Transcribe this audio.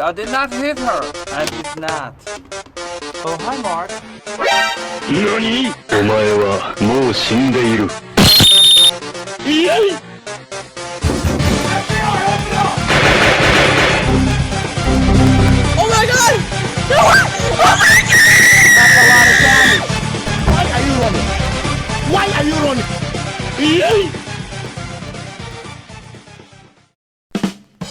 I did not hit her. I did not. Oh, hi, Mark. 何？お前はもう死んでいる。いやい Oh my god! Oh my god! That's a lot of damage. Why are you running? Why are you running? いやい